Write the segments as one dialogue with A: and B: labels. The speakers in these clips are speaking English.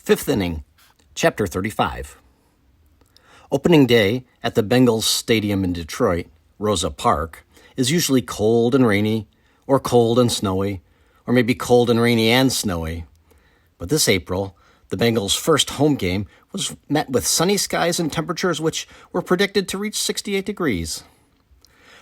A: Fifth inning, Chapter 35. Opening day at the Bengals Stadium in Detroit, Rosa Park, is usually cold and rainy, or cold and snowy, or maybe cold and rainy and snowy. But this April, the Bengals' first home game was met with sunny skies and temperatures which were predicted to reach 68 degrees.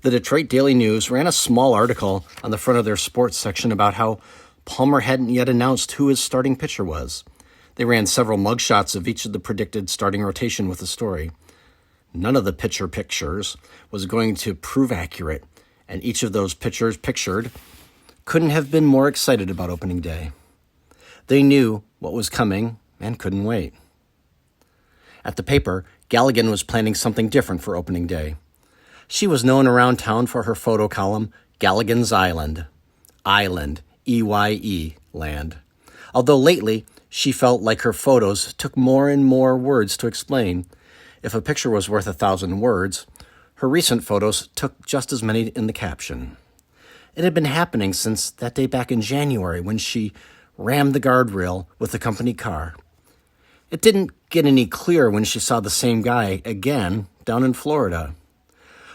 A: The Detroit Daily News ran a small article on the front of their sports section about how Palmer hadn't yet announced who his starting pitcher was. They ran several mugshots of each of the predicted starting rotation with the story. None of the pitcher pictures was going to prove accurate, and each of those pitchers pictured couldn't have been more excited about opening day. They knew what was coming and couldn't wait. At the paper, Galligan was planning something different for opening day. She was known around town for her photo column, Galligan's Island. Island, E-Y-E, land. Although lately, she felt like her photos took more and more words to explain. If a picture was worth 1,000 words, her recent photos took just as many in the caption. It had been happening since that day back in January when she rammed the guardrail with the company car. It didn't get any clearer when she saw the same guy again down in Florida.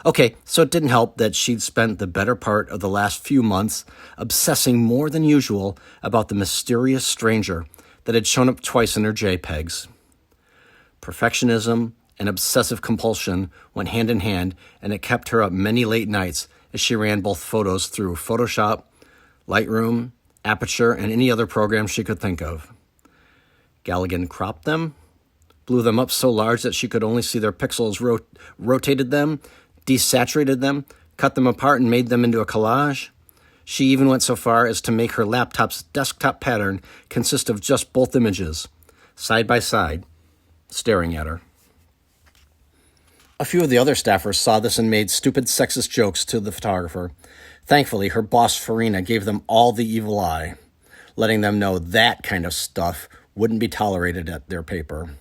A: Okay, so it didn't help that she'd spent the better part of the last few months obsessing more than usual about the mysterious stranger that had shown up twice in her JPEGs. Perfectionism and obsessive compulsion went hand in hand, and it kept her up many late nights as she ran both photos through Photoshop, Lightroom, Aperture, and any other program she could think of. Galligan cropped them, blew them up so large that she could only see their pixels, rotated them, desaturated them, cut them apart, and made them into a collage. She even went so far as to make her laptop's desktop pattern consist of just both images, side by side, staring at her. A few of the other staffers saw this and made stupid sexist jokes to the photographer. Thankfully, her boss, Farina, gave them all the evil eye, letting them know that kind of stuff wouldn't be tolerated at their paper.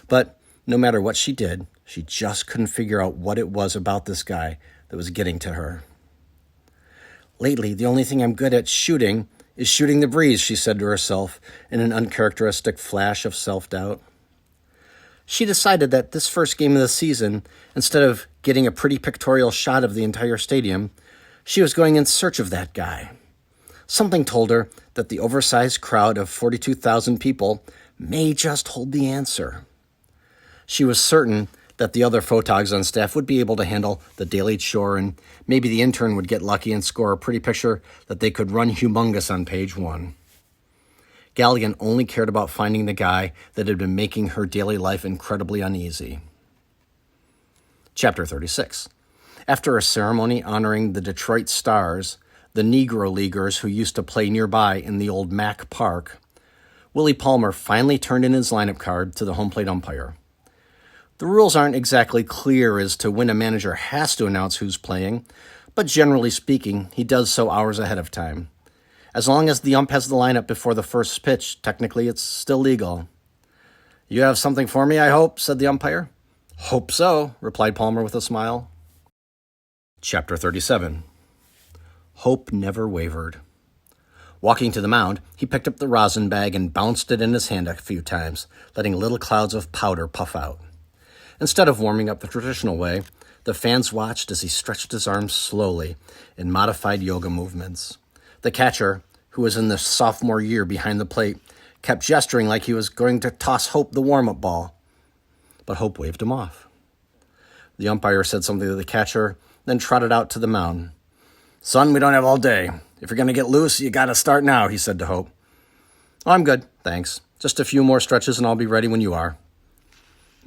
A: But no matter what she did, she just couldn't figure out what it was about this guy that was getting to her. Lately, the only thing I'm good at shooting is shooting the breeze, she said to herself in an uncharacteristic flash of self-doubt. She decided that this first game of the season, instead of getting a pretty pictorial shot of the entire stadium, she was going in search of that guy. Something told her that the oversized crowd of 42,000 people may just hold the answer. She was certain that the other photogs on staff would be able to handle the daily chore, and maybe the intern would get lucky and score a pretty picture that they could run humongous on page 1. Galligan only cared about finding the guy that had been making her daily life incredibly uneasy. Chapter 36. After a ceremony honoring the Detroit Stars, the Negro Leaguers who used to play nearby in the old Mack Park, Willie Palmer finally turned in his lineup card to the home plate umpire. The rules aren't exactly clear as to when a manager has to announce who's playing, but generally speaking, he does so hours ahead of time. As long as the ump has the lineup before the first pitch, technically it's still legal. "You have something for me, I hope," said the umpire. "Hope so," replied Palmer with a smile. Chapter 37. Hope never wavered. Walking to the mound, he picked up the rosin bag and bounced it in his hand a few times, letting little clouds of powder puff out. Instead of warming up the traditional way, the fans watched as he stretched his arms slowly in modified yoga movements. The catcher, who was in the sophomore year behind the plate, kept gesturing like he was going to toss Hope the warm-up ball, but Hope waved him off. The umpire said something to the catcher, then trotted out to the mound. "Son, we don't have all day. If you're going to get loose, you got to start now," he said to Hope. "Oh, I'm good, thanks. Just a few more stretches and I'll be ready when you are."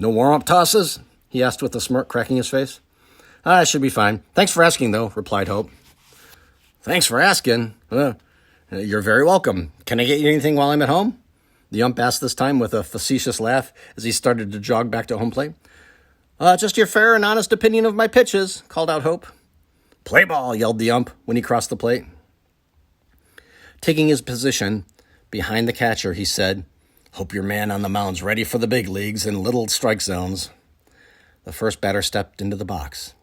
A: "No warm-up tosses?" he asked with a smirk cracking his face. "I should be fine. Thanks for asking, though," replied Hope. "Thanks for asking? You're very welcome. Can I get you anything while I'm at home?" The ump asked this time with a facetious laugh as he started to jog back to home plate. Just your fair and honest opinion of my pitches," called out Hope. "Play ball," yelled the ump when he crossed the plate. Taking his position behind the catcher, he said, "Hope your man on the mound's ready for the big leagues and little strike zones." The first batter stepped into the box,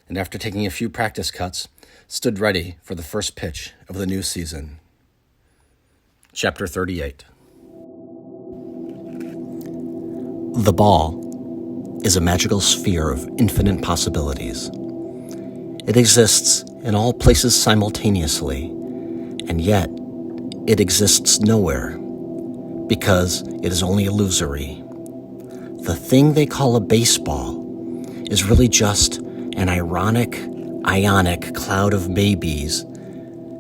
A: and after taking a few practice cuts, stood ready for the first pitch of the new season. Chapter 38. The ball is a magical sphere of infinite possibilities. It exists in all places simultaneously, and yet it exists nowhere because it is only illusory. The thing they call a baseball is really just an ironic, ionic cloud of babies.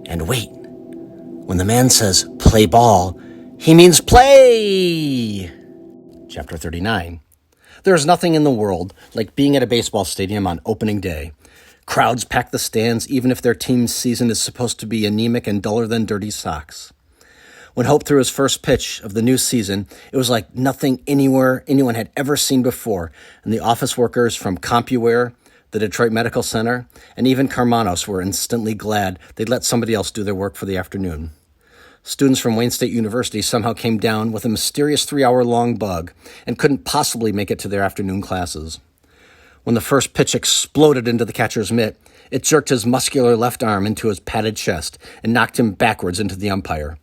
A: And wait, when the man says play ball, he means play! Chapter 39. There is nothing in the world like being at a baseball stadium on opening day. Crowds pack the stands even if their team's season is supposed to be anemic and duller than dirty socks. When Hope threw his first pitch of the new season, it was like nothing anyone had ever seen before, and the office workers from CompuWare, the Detroit Medical Center, and even Carmanos were instantly glad they'd let somebody else do their work for the afternoon. Students from Wayne State University somehow came down with a mysterious 3-hour-long bug and couldn't possibly make it to their afternoon classes. When the first pitch exploded into the catcher's mitt, it jerked his muscular left arm into his padded chest and knocked him backwards into the umpire.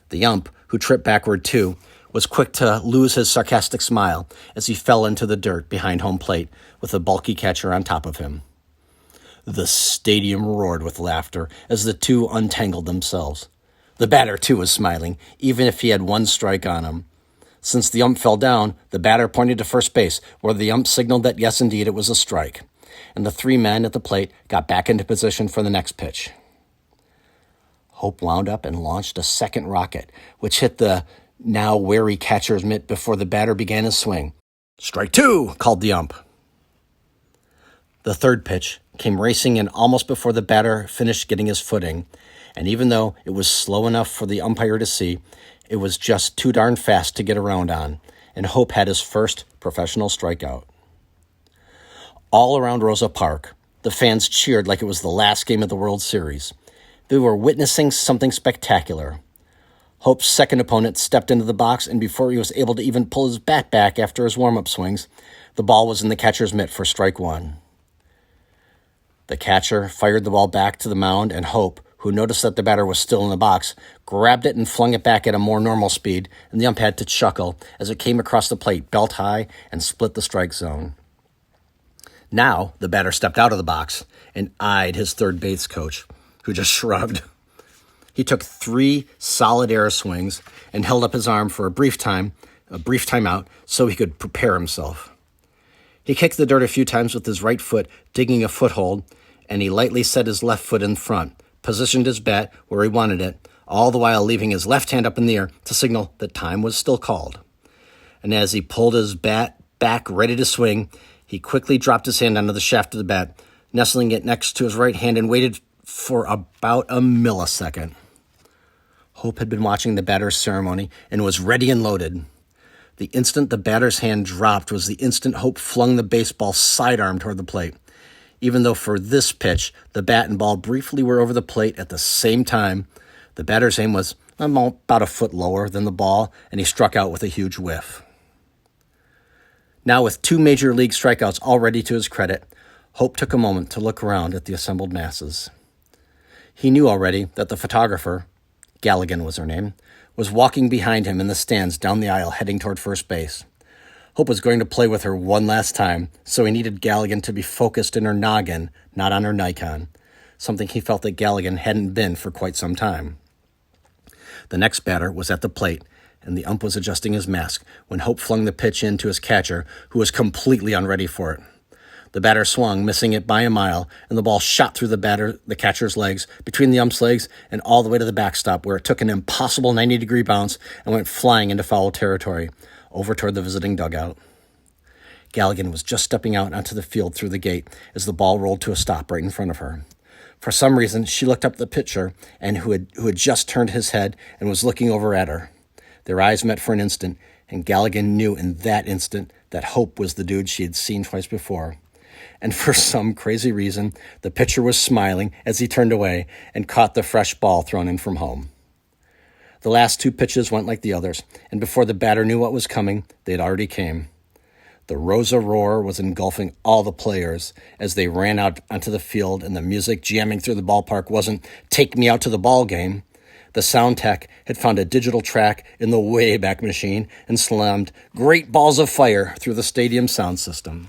A: The ump, who tripped backward too, was quick to lose his sarcastic smile as he fell into the dirt behind home plate with the bulky catcher on top of him. The stadium roared with laughter as the two untangled themselves. The batter, too, was smiling, even if he had one strike on him. Since the ump fell down, the batter pointed to first base, where the ump signaled that yes, indeed, it was a strike, and the three men at the plate got back into position for the next pitch. Hope wound up and launched a second rocket, which hit the now wary catcher's mitt before the batter began his swing. "Strike two," called the ump. The third pitch came racing in almost before the batter finished getting his footing, and even though it was slow enough for the umpire to see, it was just too darn fast to get around on, and Hope had his first professional strikeout. All around Rosa Park, the fans cheered like it was the last game of the World Series. They were witnessing something spectacular. Hope's second opponent stepped into the box, and before he was able to even pull his bat back after his warm-up swings, the ball was in the catcher's mitt for strike one. The catcher fired the ball back to the mound, and Hope, who noticed that the batter was still in the box, grabbed it and flung it back at a more normal speed, and the ump had to chuckle as it came across the plate belt high and split the strike zone. Now the batter stepped out of the box and eyed his third base coach, who just shrugged. He took 3 solid air swings and held up his arm for a brief timeout, so he could prepare himself. He kicked the dirt a few times with his right foot, digging a foothold, and he lightly set his left foot in front, positioned his bat where he wanted it, all the while leaving his left hand up in the air to signal that time was still called. And as he pulled his bat back ready to swing, he quickly dropped his hand onto the shaft of the bat, nestling it next to his right hand, and waited for about a millisecond. Hope had been watching the batter's ceremony and was ready and loaded. The instant the batter's hand dropped was the instant Hope flung the baseball sidearm toward the plate. Even though for this pitch, the bat and ball briefly were over the plate at the same time, the batter's aim was about a foot lower than the ball, and he struck out with a huge whiff. Now, with 2 major league strikeouts already to his credit, Hope took a moment to look around at the assembled masses. He knew already that the photographer, Galligan was her name, was walking behind him in the stands down the aisle heading toward first base. Hope was going to play with her one last time, so he needed Galligan to be focused in her noggin, not on her Nikon, something he felt that Galligan hadn't been for quite some time. The next batter was at the plate, and the ump was adjusting his mask when Hope flung the pitch in to his catcher, who was completely unready for it. The batter swung, missing it by a mile, and the ball shot through the catcher's legs, between the ump's legs, and all the way to the backstop, where it took an impossible 90-degree bounce and went flying into foul territory, over toward the visiting dugout. Galligan was just stepping out onto the field through the gate as the ball rolled to a stop right in front of her. For some reason, she looked up at the pitcher, and who had just turned his head and was looking over at her. Their eyes met for an instant, and Galligan knew in that instant that Hope was the dude she had seen twice before. And for some crazy reason, the pitcher was smiling as he turned away and caught the fresh ball thrown in from home. The last 2 pitches went like the others, and before the batter knew what was coming, they'd already came. The Rosa roar was engulfing all the players as they ran out onto the field, and the music jamming through the ballpark wasn't "Take Me Out to the Ball Game," The sound tech had found a digital track in the Wayback Machine and slammed great balls of fire through the stadium sound system.